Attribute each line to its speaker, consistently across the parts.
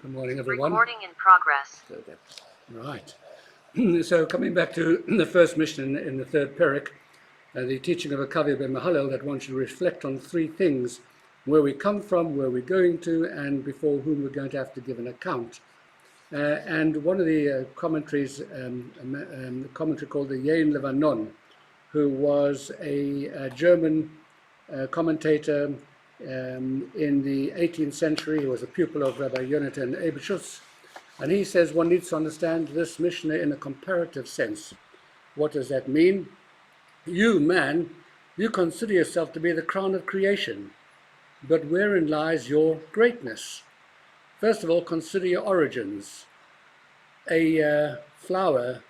Speaker 1: Good morning, everyone.
Speaker 2: Recording in progress.
Speaker 1: Right. So coming back to the first mission in the third Perek, the teaching of Akavia ben Mahalel, that one should reflect on three things: where we come from, where we're going to, and before whom we're going to have to give an account. And one of the commentaries, a commentary called the Yain Levanon, who was a German commentator in the 18th century. He was a pupil of Rabbi Yonatan Eberschutz, and he says one needs to understand this Mishnah in a comparative sense. What does that mean? You, man, you consider yourself to be the crown of creation, but wherein lies your greatness? First of all, consider your origins. A flower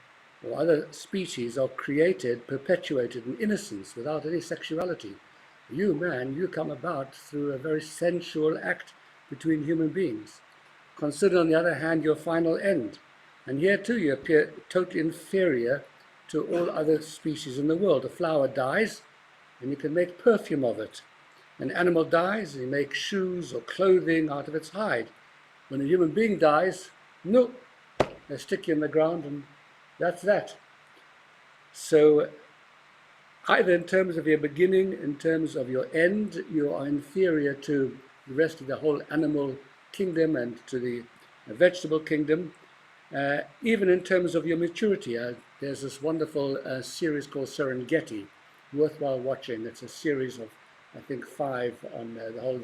Speaker 1: or other species are created, perpetuated in innocence without any sexuality. You, man, you come about through a very sensual act between human beings. Consider, on the other hand, your final end. And here too you appear totally inferior to all other species in the world. A flower dies, and you can make perfume of it. An animal dies, and you make shoes or clothing out of its hide. When a human being dies, no, they stick you in the ground, and that's that. So either in terms of your beginning, in terms of your end, you are inferior to the rest of the whole animal kingdom and to the vegetable kingdom. Even in terms of your maturity, there's this wonderful series called Serengeti, worthwhile watching. It's a series of, I think, 5 on the whole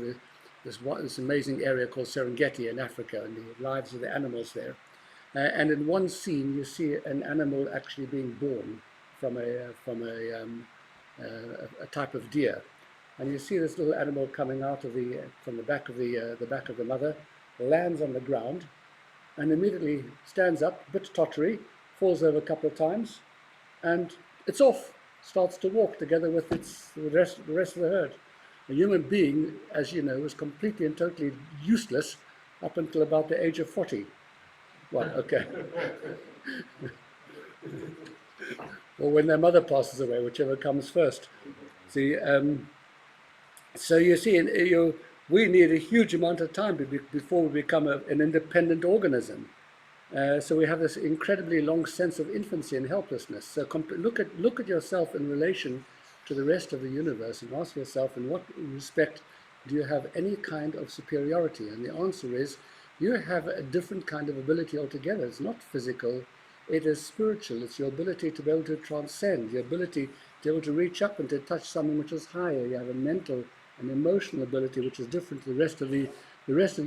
Speaker 1: this amazing area called Serengeti in Africa and the lives of the animals there. And in one scene, you see an animal actually being born from a type of deer, and you see this little animal coming out of from the back of the mother, lands on the ground, and immediately stands up, a bit tottery, falls over a couple of times, and it's off, starts to walk together with the rest of the herd. A human being, as you know, is completely and totally useless up until about the age of 40. Well, okay. Or when their mother passes away, whichever comes first. See, so you see, we need a huge amount of time before we become an independent organism. So we have this incredibly long sense of infancy and helplessness. So look at yourself in relation to the rest of the universe and ask yourself, in what respect do you have any kind of superiority? And the answer is, you have a different kind of ability altogether. It's not physical, it is spiritual. It's your ability to be able to transcend, your ability to be able to reach up and to touch something which is higher. You have a mental and emotional ability which is different to the rest of the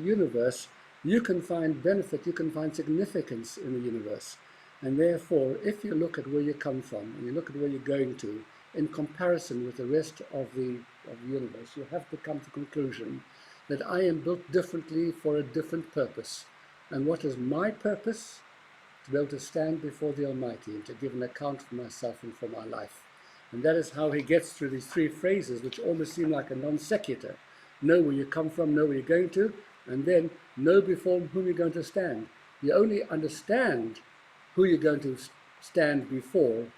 Speaker 1: universe. You can find benefit, you can find significance in the universe. And therefore, if you look at where you come from and you look at where you're going to, in comparison with the rest of the universe, you have to come to the conclusion that I am built differently for a different purpose. And what is my purpose? To be able to stand before the Almighty and to give an account for myself and for my life. And that is how he gets through these 3 phrases, which almost seem like a non sequitur. Know where you come from, know where you're going to, and then know before whom you're going to stand. You only understand who you're going to stand before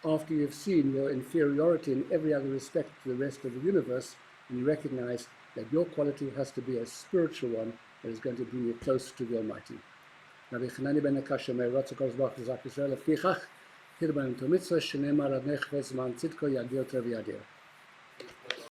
Speaker 1: after you've seen your inferiority in every other respect to the rest of the universe, and you recognize that your quality has to be a spiritual one that is going to bring you close to the Almighty. Rabbi Chanani ben Akasha Me'eratz HaKadosh Baruch Hu Zak Yisrael Lefichach Hirban Tomitzvah Shenemar Ad Nechvez Man Tzidko Yadir Trev Yadir.